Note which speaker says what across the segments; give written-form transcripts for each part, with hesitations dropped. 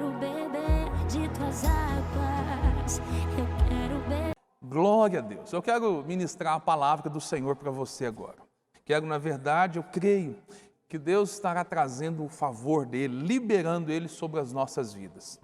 Speaker 1: quero beber de tuas águas, eu quero beber.
Speaker 2: Glória a Deus. Eu quero ministrar a palavra do Senhor para você agora. Quero, na verdade, eu creio que Deus estará trazendo o favor dEle, liberando Ele sobre as nossas vidas.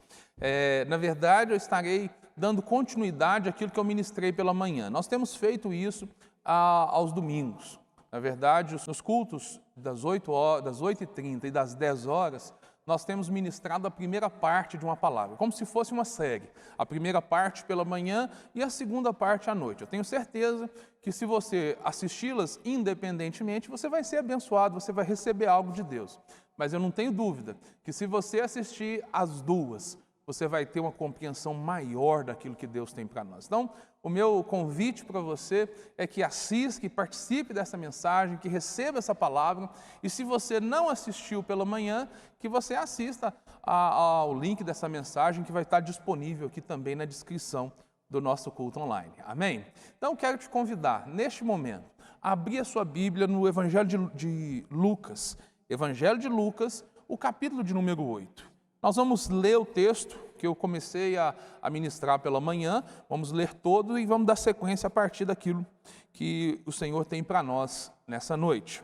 Speaker 2: Na verdade, eu estarei dando continuidade àquilo que eu ministrei pela manhã. Nós temos feito isso aos domingos. Na verdade, nos cultos das 8h30 e das 10 horas, nós temos ministrado a primeira parte de uma palavra, como se fosse uma série. A primeira parte pela manhã e a segunda parte à noite. Eu tenho certeza que se você assisti-las independentemente, você vai ser abençoado, você vai receber algo de Deus. Mas eu não tenho dúvida que se você assistir as duas, você vai ter uma compreensão maior daquilo que Deus tem para nós. Então, o meu convite para você é que assista, que participe dessa mensagem, que receba essa palavra. E se você não assistiu pela manhã, que você assista ao link dessa mensagem que vai estar disponível aqui também na descrição do nosso culto online. Amém? Então, quero te convidar, neste momento, a abrir a sua Bíblia no Evangelho de Lucas. Evangelho de Lucas, o capítulo de número 8. Nós vamos ler o texto que eu comecei a ministrar pela manhã, vamos ler todo e vamos dar sequência a partir daquilo que o Senhor tem para nós nessa noite.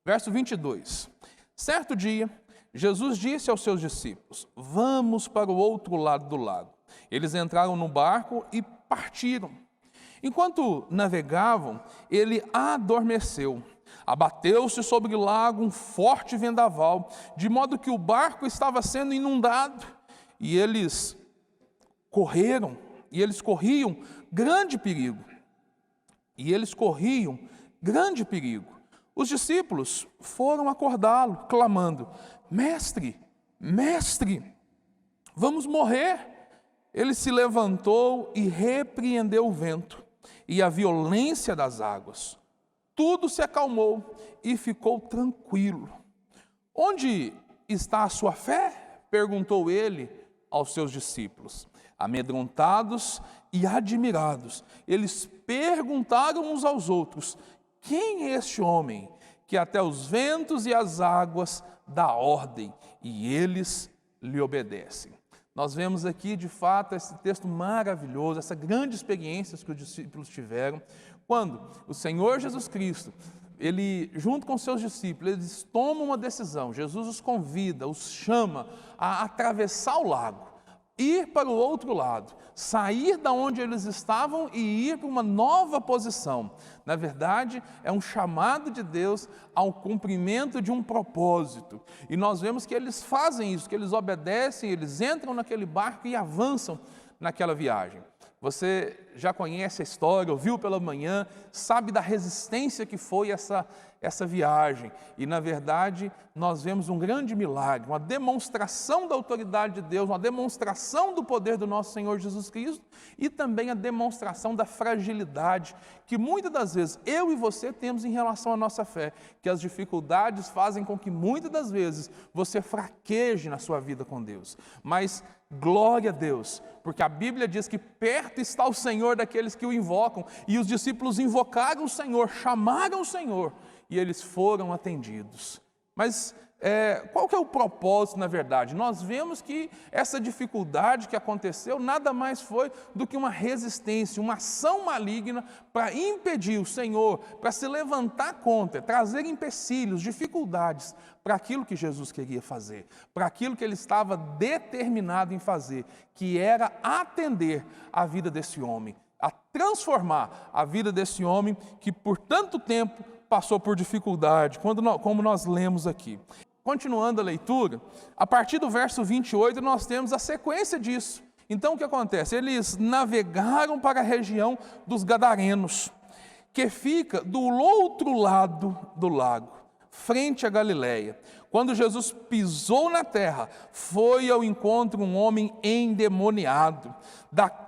Speaker 2: Verso 22. Certo dia, Jesus disse aos seus discípulos: vamos para o outro lado do lago. Eles entraram no barco e partiram. Enquanto navegavam, ele adormeceu. Abateu-se sobre o lago um forte vendaval, de modo que o barco estava sendo inundado. E eles corriam grande perigo. Os discípulos foram acordá-lo, clamando: Mestre, mestre, vamos morrer. Ele se levantou e repreendeu o vento e a violência das águas. Tudo se acalmou e ficou tranquilo. Onde está a sua fé? Perguntou ele aos seus discípulos. Amedrontados e admirados, eles perguntaram uns aos outros: quem é este homem que até os ventos e as águas dá ordem e eles lhe obedecem? Nós vemos aqui, de fato, esse texto maravilhoso, essa grande experiência que os discípulos tiveram, quando o Senhor Jesus Cristo, Ele, junto com seus discípulos, eles tomam uma decisão. Jesus os convida, os chama a atravessar o lago, ir para o outro lado, sair da onde eles estavam e ir para uma nova posição. Na verdade, é um chamado de Deus ao cumprimento de um propósito. E nós vemos que eles fazem isso, que eles obedecem, eles entram naquele barco e avançam naquela viagem. Você já conhece a história, ouviu pela manhã, sabe da resistência que foi essa viagem. E, na verdade, nós vemos um grande milagre, uma demonstração da autoridade de Deus, uma demonstração do poder do nosso Senhor Jesus Cristo e também a demonstração da fragilidade que muitas das vezes eu e você temos em relação à nossa fé, que as dificuldades fazem com que muitas das vezes você fraqueje na sua vida com Deus. Mas glória a Deus, porque a Bíblia diz que perto está o Senhor daqueles que o invocam, e os discípulos invocaram o Senhor, chamaram o Senhor, e eles foram atendidos. Mas qual que é o propósito, na verdade? Nós vemos que essa dificuldade que aconteceu nada mais foi do que uma resistência, uma ação maligna para impedir o Senhor, para se levantar contra, trazer empecilhos, dificuldades para aquilo que Jesus queria fazer, para aquilo que ele estava determinado em fazer, que era atender a vida desse homem, a transformar a vida desse homem que por tanto tempo passou por dificuldade, como nós lemos aqui. Continuando a leitura, a partir do verso 28 nós temos a sequência disso. Então o que acontece? Eles navegaram para a região dos Gadarenos, que fica do outro lado do lago, frente a Galileia. Quando Jesus pisou na terra, foi ao encontro um homem endemoniado,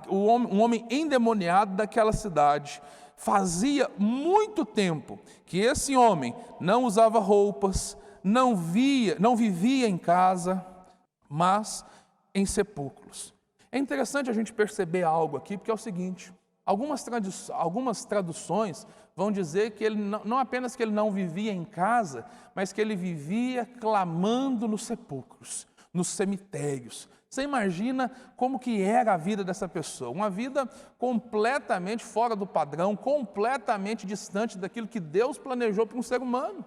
Speaker 2: um homem endemoniado daquela cidade. Fazia muito tempo que esse homem não usava roupas, não vivia em casa, mas em sepulcros. É interessante a gente perceber algo aqui, porque é o seguinte: algumas traduções vão dizer que ele não apenas que ele não vivia em casa, mas que ele vivia clamando nos sepulcros. nos cemitérios. Você imagina como que era a vida dessa pessoa, uma vida completamente fora do padrão, completamente distante daquilo que Deus planejou para um ser humano.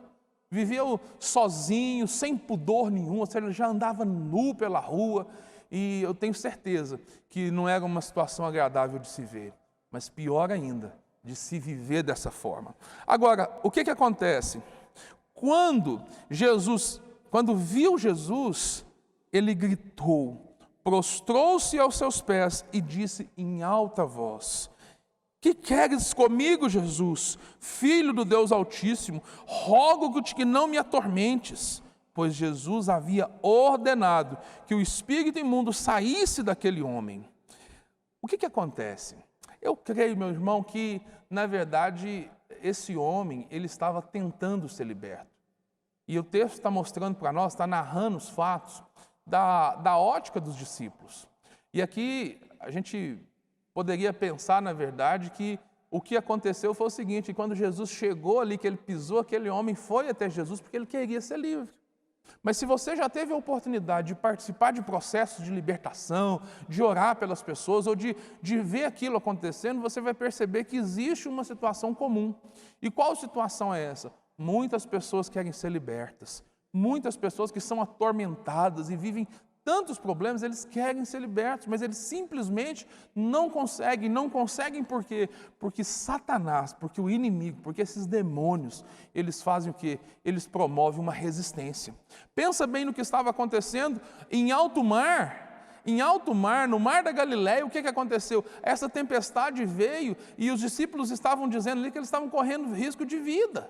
Speaker 2: Vivia sozinho, sem pudor nenhum, ou seja, ele já andava nu pela rua, e eu tenho certeza que não era uma situação agradável de se ver, mas pior ainda, de se viver dessa forma. Agora, o que acontece? Quando viu Jesus, ele gritou, prostrou-se aos seus pés e disse em alta voz: que queres comigo, Jesus, Filho do Deus Altíssimo? Rogo-te que não me atormentes. Pois Jesus havia ordenado que o espírito imundo saísse daquele homem. O que acontece? Eu creio, meu irmão, que, na verdade, esse homem, ele estava tentando ser liberto. E o texto está mostrando para nós, está narrando os fatos da ótica dos discípulos. E aqui a gente poderia pensar, na verdade, que o que aconteceu foi o seguinte: quando Jesus chegou ali, que ele pisou, aquele homem foi até Jesus porque ele queria ser livre. Mas se você já teve a oportunidade de participar de processos de libertação, de orar pelas pessoas, ou de ver aquilo acontecendo, você vai perceber que existe uma situação comum. E qual situação é essa? Muitas pessoas querem ser libertas. Muitas pessoas que são atormentadas e vivem tantos problemas, eles querem ser libertos, mas eles simplesmente não conseguem. Não conseguem por quê? Porque Satanás, porque o inimigo, porque esses demônios, eles fazem o quê? Eles promovem uma resistência. Pensa bem no que estava acontecendo em alto mar, no mar da Galileia. O que aconteceu? Essa tempestade veio e os discípulos estavam dizendo ali que eles estavam correndo risco de vida.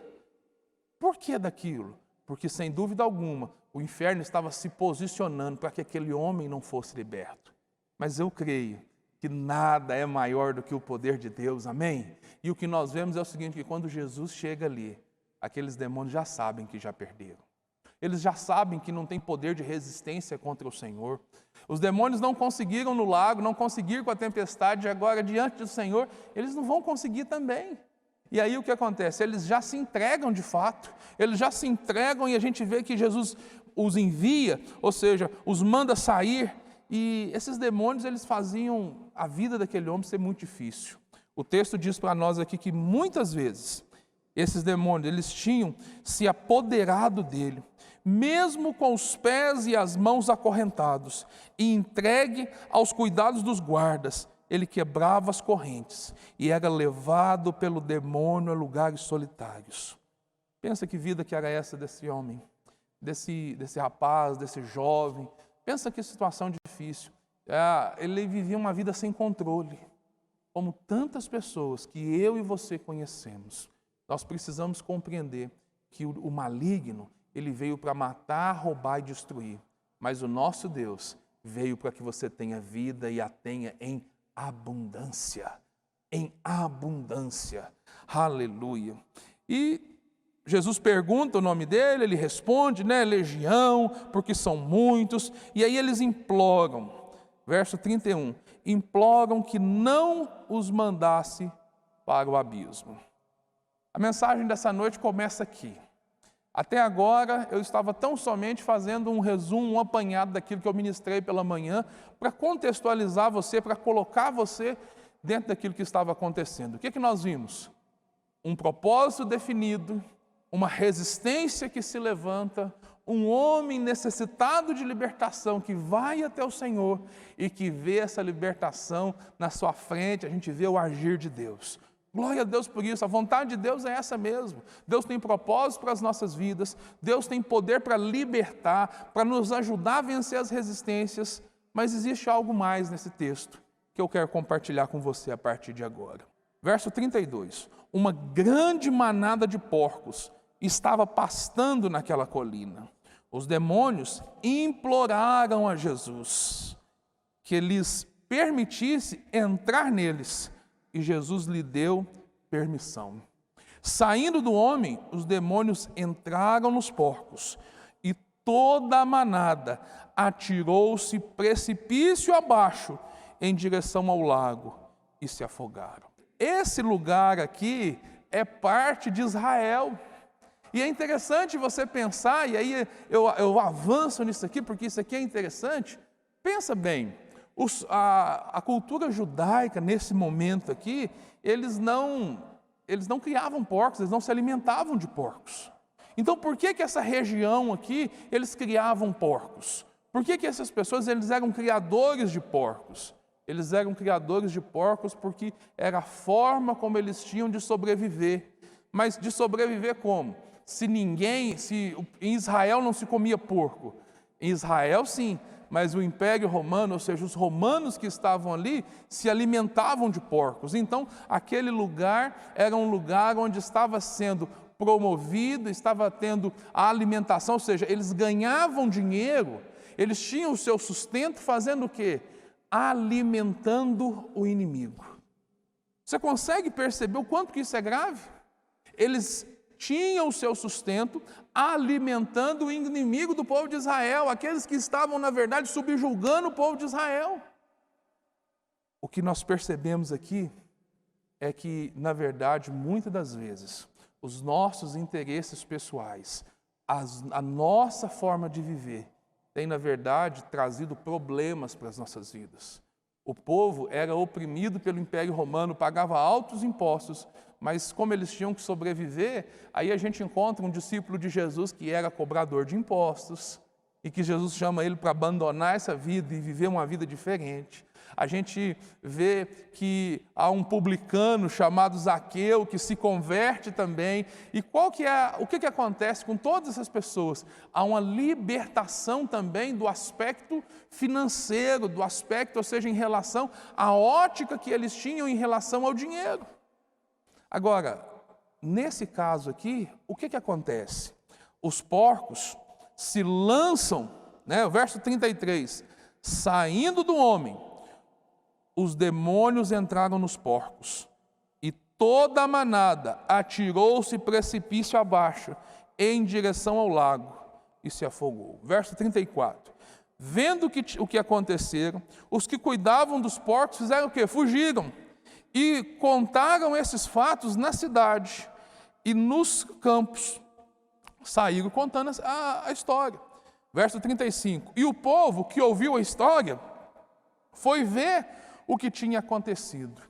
Speaker 2: Por que daquilo? Porque, sem dúvida alguma, o inferno estava se posicionando para que aquele homem não fosse liberto. Mas eu creio que nada é maior do que o poder de Deus, amém? E o que nós vemos é o seguinte, que quando Jesus chega ali, aqueles demônios já sabem que já perderam. Eles já sabem que não tem poder de resistência contra o Senhor. Os demônios não conseguiram no lago, não conseguiram com a tempestade, agora diante do Senhor, eles não vão conseguir também. E aí o que acontece? Eles já se entregam de fato, eles já se entregam e a gente vê que Jesus os envia, ou seja, os manda sair, e esses demônios eles faziam a vida daquele homem ser muito difícil. O texto diz para nós aqui que muitas vezes esses demônios eles tinham se apoderado dele, mesmo com os pés e as mãos acorrentados, e entregue aos cuidados dos guardas. Ele quebrava as correntes e era levado pelo demônio a lugares solitários. Pensa que vida que era essa desse homem, desse rapaz, desse jovem. Pensa que situação difícil. Ele vivia uma vida sem controle. Como tantas pessoas que eu e você conhecemos, nós precisamos compreender que o maligno, ele veio para matar, roubar e destruir. Mas o nosso Deus veio para que você tenha vida e a tenha em abundância, em abundância, aleluia. E Jesus pergunta o nome dele, ele responde, legião, porque são muitos, e aí eles imploram, verso 31, imploram que não os mandasse para o abismo. A mensagem dessa noite começa aqui. Até agora eu estava tão somente fazendo um resumo, um apanhado daquilo que eu ministrei pela manhã, para contextualizar você, para colocar você dentro daquilo que estava acontecendo. O que nós vimos? Um propósito definido, uma resistência que se levanta, um homem necessitado de libertação que vai até o Senhor e que vê essa libertação na sua frente. A gente vê o agir de Deus. Glória a Deus por isso, a vontade de Deus é essa mesmo. Deus tem propósito para as nossas vidas, Deus tem poder para libertar, para nos ajudar a vencer as resistências, mas existe algo mais nesse texto que eu quero compartilhar com você a partir de agora. Verso 32, uma grande manada de porcos estava pastando naquela colina. Os demônios imploraram a Jesus que lhes permitisse entrar neles, e Jesus lhe deu permissão. Saindo do homem, os demônios entraram nos porcos, e toda a manada atirou-se precipício abaixo em direção ao lago e se afogaram. Esse lugar aqui é parte de Israel. E é interessante você pensar, e aí eu avanço nisso aqui, porque isso aqui é interessante. Pensa bem, a cultura judaica, nesse momento aqui, eles não criavam porcos, eles não se alimentavam de porcos. Então, por que essa região aqui, eles criavam porcos? Por que essas pessoas, eles eram criadores de porcos? Eles eram criadores de porcos porque era a forma como eles tinham de sobreviver. Mas de sobreviver como? Se em Israel não se comia porco. Em Israel sim, mas o Império Romano, ou seja, os romanos que estavam ali, se alimentavam de porcos. Então, aquele lugar era um lugar onde estava sendo promovido, estava tendo a alimentação, ou seja, eles ganhavam dinheiro, eles tinham o seu sustento fazendo o quê? Alimentando o inimigo. Você consegue perceber o quanto que isso é grave? Eles tinham o seu sustento alimentando o inimigo do povo de Israel, aqueles que estavam, na verdade, subjugando o povo de Israel. O que nós percebemos aqui é que, na verdade, muitas das vezes, os nossos interesses pessoais, a nossa forma de viver, tem, na verdade, trazido problemas para as nossas vidas. O povo era oprimido pelo Império Romano, pagava altos impostos, mas como eles tinham que sobreviver, aí a gente encontra um discípulo de Jesus que era cobrador de impostos, e que Jesus chama ele para abandonar essa vida e viver uma vida diferente. A gente vê que há um publicano chamado Zaqueu que se converte também. E o que acontece com todas essas pessoas? Há uma libertação também do aspecto financeiro, do aspecto, ou seja, em relação à ótica que eles tinham em relação ao dinheiro. Agora, nesse caso aqui, o que acontece? Os porcos se lançam, o verso 33, saindo do homem, os demônios entraram nos porcos, e toda a manada atirou-se precipício abaixo, em direção ao lago, e se afogou. Verso 34. Vendo o que aconteceram, os que cuidavam dos porcos fizeram o quê? Fugiram, e contaram esses fatos na cidade, e nos campos, saíram contando a história. Verso 35. E o povo que ouviu a história, foi ver o que tinha acontecido.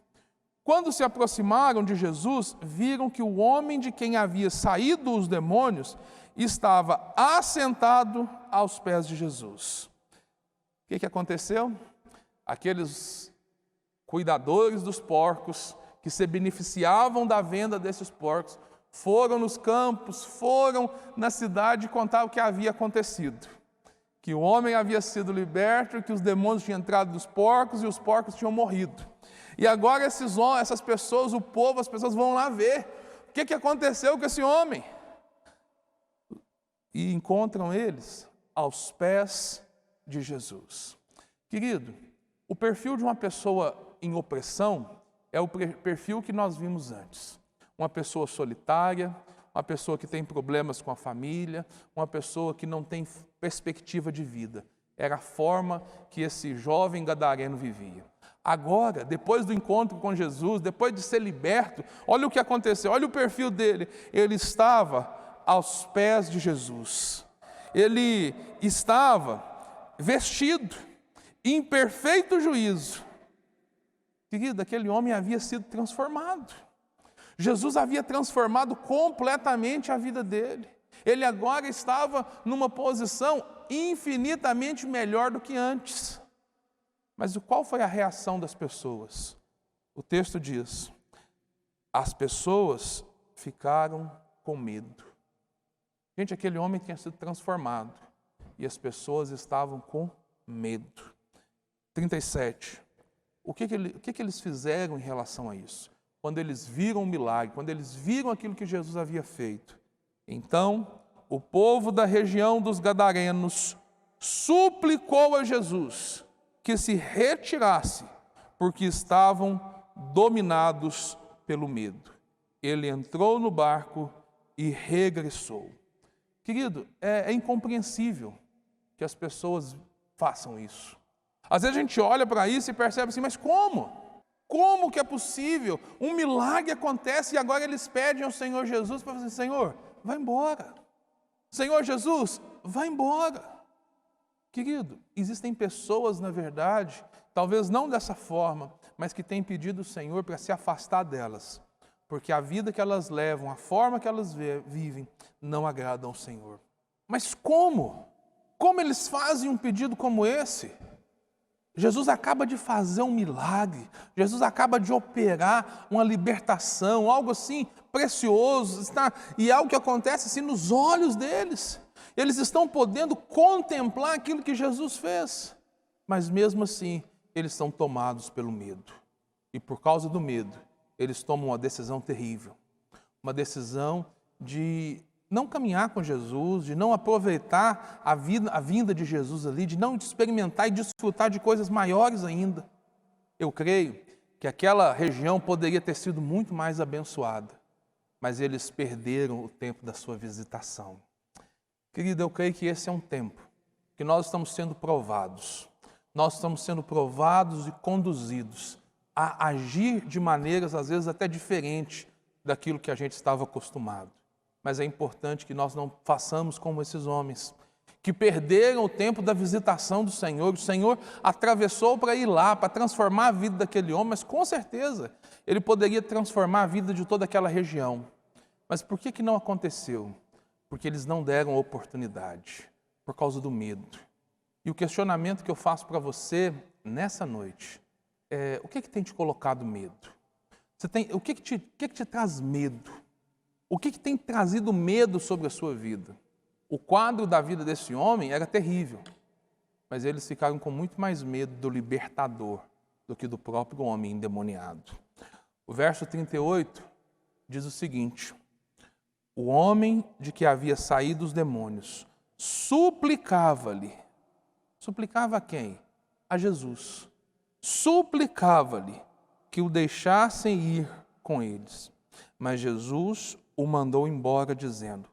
Speaker 2: Quando se aproximaram de Jesus, viram que o homem de quem havia saído os demônios estava assentado aos pés de Jesus. O que aconteceu? Aqueles cuidadores dos porcos, que se beneficiavam da venda desses porcos, foram nos campos, foram na cidade contar o que havia acontecido. Que o homem havia sido liberto, que os demônios tinham entrado nos porcos e os porcos tinham morrido. E agora essas pessoas, o povo, as pessoas vão lá ver o que aconteceu com esse homem. E encontram eles aos pés de Jesus. Querido, o perfil de uma pessoa em opressão é o perfil que nós vimos antes. Uma pessoa solitária, uma pessoa que tem problemas com a família, uma pessoa que não tem perspectiva de vida. Era a forma que esse jovem gadareno vivia. Agora, depois do encontro com Jesus, depois de ser liberto, olha o que aconteceu, olha o perfil dele. Ele estava aos pés de Jesus. Ele estava vestido em perfeito juízo. Querido, aquele homem havia sido transformado. Jesus havia transformado completamente a vida dele. Ele agora estava numa posição infinitamente melhor do que antes. Mas qual foi a reação das pessoas? O texto diz: as pessoas ficaram com medo. Gente, aquele homem tinha sido transformado e as pessoas estavam com medo. 37. O que eles fizeram em relação a isso? Quando eles viram o milagre, quando eles viram aquilo que Jesus havia feito. Então, o povo da região dos Gadarenos suplicou a Jesus que se retirasse, porque estavam dominados pelo medo. Ele entrou no barco e regressou. Querido, é incompreensível que as pessoas façam isso. Às vezes a gente olha para isso e percebe assim, mas como? Como que é possível? Um milagre acontece e agora eles pedem ao Senhor Jesus para dizer, Senhor, vai embora. Senhor Jesus, vai embora. Querido, existem pessoas, na verdade, talvez não dessa forma, mas que têm pedido ao Senhor para se afastar delas, porque a vida que elas levam, a forma que elas vivem, não agradam ao Senhor. Mas como? Como eles fazem um pedido como esse? Jesus acaba de fazer um milagre, Jesus acaba de operar uma libertação, algo assim precioso, e algo que acontece assim nos olhos deles. Eles estão podendo contemplar aquilo que Jesus fez, mas mesmo assim, eles são tomados pelo medo. E por causa do medo, eles tomam uma decisão terrível, uma decisão de não caminhar com Jesus, de não aproveitar a vinda de Jesus ali, de não experimentar e desfrutar de coisas maiores ainda. Eu creio que aquela região poderia ter sido muito mais abençoada, mas eles perderam o tempo da sua visitação. Querido, eu creio que esse é um tempo que nós estamos sendo provados. Nós estamos sendo provados e conduzidos a agir de maneiras, às vezes, até diferentes daquilo que a gente estava acostumado. Mas é importante que nós não façamos como esses homens, que perderam o tempo da visitação do Senhor. O Senhor atravessou para ir lá, para transformar a vida daquele homem, mas com certeza ele poderia transformar a vida de toda aquela região. Mas por que não aconteceu? Porque eles não deram oportunidade, por causa do medo. E o questionamento que eu faço para você nessa noite é: o que tem te colocado medo? O que te traz medo? O que tem trazido medo sobre a sua vida? O quadro da vida desse homem era terrível, mas eles ficaram com muito mais medo do libertador do que do próprio homem endemoniado. O verso 38 diz o seguinte: o homem de que havia saído os demônios suplicava-lhe. Suplicava a quem? A Jesus. Suplicava-lhe que o deixassem ir com eles. Mas Jesus o mandou embora, dizendo: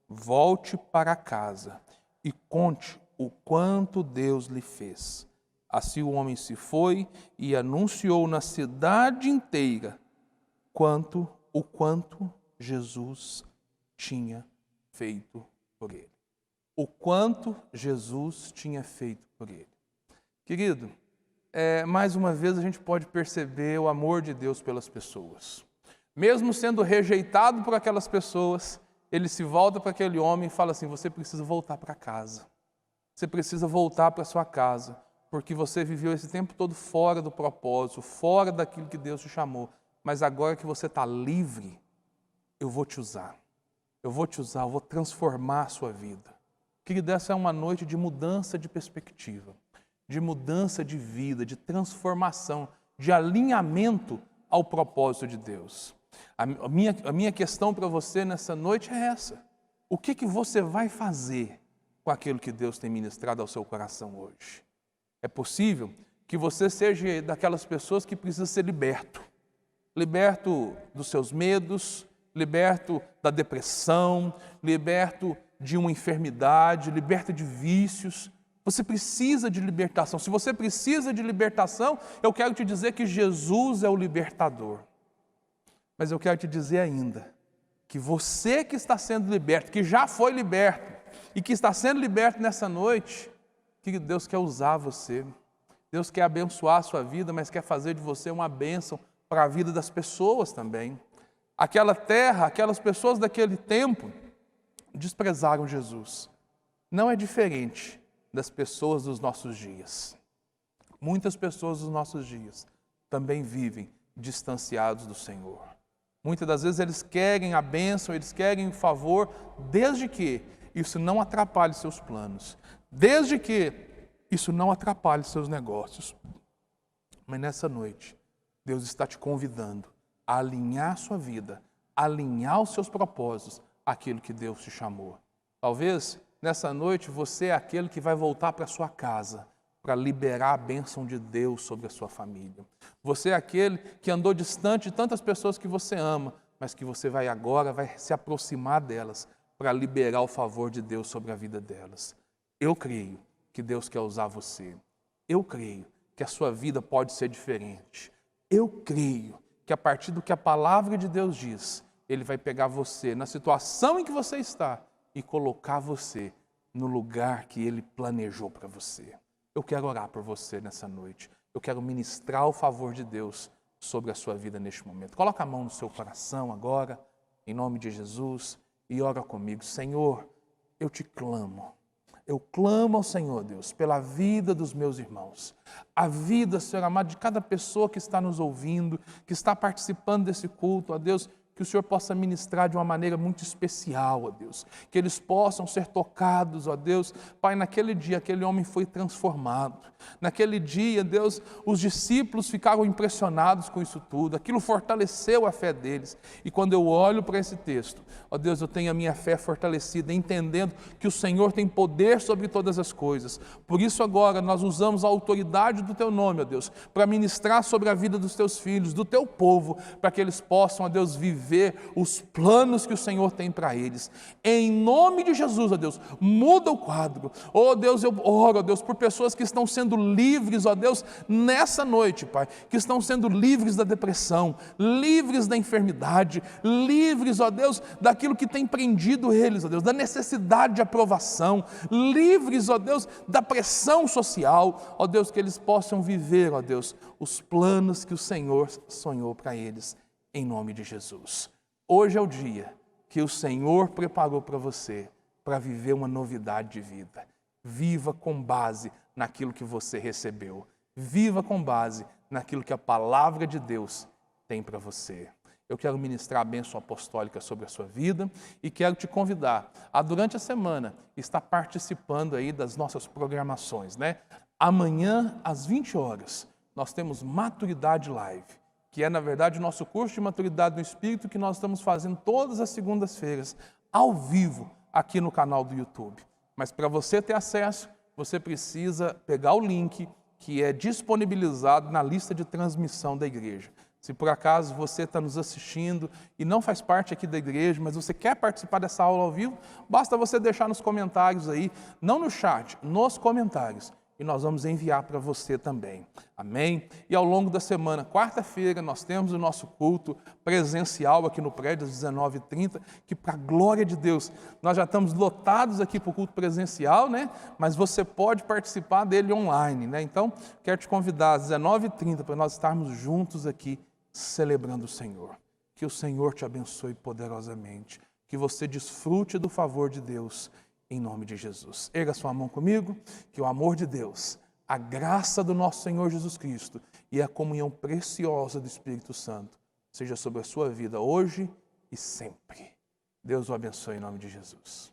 Speaker 2: volte para casa e conte o quanto Deus lhe fez. Assim o homem se foi e anunciou na cidade inteira o quanto Jesus tinha feito por ele. O quanto Jesus tinha feito por ele. Querido, mais uma vez a gente pode perceber o amor de Deus pelas pessoas. Mesmo sendo rejeitado por aquelas pessoas, ele se volta para aquele homem e fala assim: você precisa voltar para casa. Você precisa voltar para sua casa, porque você viveu esse tempo todo fora do propósito, fora daquilo que Deus te chamou. Mas agora que você está livre, eu vou te usar. Eu vou te usar, eu vou transformar a sua vida. Querido, essa é uma noite de mudança de perspectiva, de mudança de vida, de transformação, de alinhamento ao propósito de Deus. A minha questão para você nessa noite é essa: o que você vai fazer com aquilo que Deus tem ministrado ao seu coração hoje? É possível que você seja daquelas pessoas que precisa ser liberto dos seus medos, liberto da depressão, liberto de uma enfermidade, liberto de vícios. Você precisa de libertação. Se você precisa de libertação, eu quero te dizer que Jesus é o libertador. Mas eu quero te dizer ainda que você que está sendo liberto, que já foi liberto e que está sendo liberto nessa noite, que Deus quer usar você. Deus quer abençoar a sua vida, mas quer fazer de você uma bênção para a vida das pessoas também. Aquela terra, aquelas pessoas daquele tempo desprezaram Jesus. Não é diferente das pessoas dos nossos dias. Muitas pessoas dos nossos dias também vivem distanciados do Senhor. Muitas das vezes eles querem a bênção, eles querem o favor, desde que isso não atrapalhe seus planos, desde que isso não atrapalhe seus negócios. Mas nessa noite, Deus está te convidando a alinhar a sua vida, alinhar os seus propósitos àquilo que Deus te chamou. Talvez nessa noite você é aquele que vai voltar para sua casa para liberar a bênção de Deus sobre a sua família. Você é aquele que andou distante de tantas pessoas que você ama, mas que você vai se aproximar delas para liberar o favor de Deus sobre a vida delas. Eu creio que Deus quer usar você. Eu creio que a sua vida pode ser diferente. Eu creio que a partir do que a palavra de Deus diz, Ele vai pegar você na situação em que você está e colocar você no lugar que Ele planejou para você. Eu quero orar por você nessa noite. Eu quero ministrar o favor de Deus sobre a sua vida neste momento. Coloca a mão no seu coração agora, em nome de Jesus, e ora comigo. Senhor, eu te clamo. Eu clamo ao Senhor, Deus, pela vida dos meus irmãos. A vida, Senhor amado, de cada pessoa que está nos ouvindo, que está participando desse culto, ó Deus, que o Senhor possa ministrar de uma maneira muito especial, ó Deus. Que eles possam ser tocados, ó Deus. Pai, naquele dia, aquele homem foi transformado. Naquele dia, Deus, os discípulos ficaram impressionados com isso tudo. Aquilo fortaleceu a fé deles. E quando eu olho para esse texto, ó Deus, eu tenho a minha fé fortalecida, entendendo que o Senhor tem poder sobre todas as coisas. Por isso agora nós usamos a autoridade do Teu nome, ó Deus, para ministrar sobre a vida dos Teus filhos, do Teu povo, para que eles possam, ó Deus, viver os planos que o Senhor tem para eles. Em nome de Jesus, ó Deus, muda o quadro. Ó Deus, eu oro, ó Deus, por pessoas que estão sendo livres, ó Deus, nessa noite, Pai, que estão sendo livres da depressão, livres da enfermidade, livres, ó Deus, daquilo que tem prendido eles, ó Deus, da necessidade de aprovação, livres, ó Deus, da pressão social, ó Deus, que eles possam viver, ó Deus, os planos que o Senhor sonhou para eles. Em nome de Jesus. Hoje é o dia que o Senhor preparou para você, para viver uma novidade de vida. Viva com base naquilo que você recebeu. Viva com base naquilo que a palavra de Deus tem para você. Eu quero ministrar a bênção apostólica sobre a sua vida e quero te convidar a, durante a semana, estar participando aí das nossas programações, né? Amanhã, às 20 horas, nós temos Maturidade Live, que é, na verdade, o nosso curso de maturidade no Espírito que nós estamos fazendo todas as segundas-feiras, ao vivo, aqui no canal do YouTube. Mas para você ter acesso, você precisa pegar o link que é disponibilizado na lista de transmissão da igreja. Se por acaso você está nos assistindo e não faz parte aqui da igreja, mas você quer participar dessa aula ao vivo, basta você deixar nos comentários aí, não no chat, nos comentários. E nós vamos enviar para você também. Amém? E ao longo da semana, quarta-feira, nós temos o nosso culto presencial aqui no prédio, às 19h30, que, para a glória de Deus, nós já estamos lotados aqui para o culto presencial, né? Mas você pode participar dele online, né? Então, quero te convidar às 19h30 para nós estarmos juntos aqui, celebrando o Senhor. Que o Senhor te abençoe poderosamente. Que você desfrute do favor de Deus. Em nome de Jesus. Erga sua mão comigo, que o amor de Deus, a graça do nosso Senhor Jesus Cristo e a comunhão preciosa do Espírito Santo seja sobre a sua vida hoje e sempre. Deus o abençoe em nome de Jesus.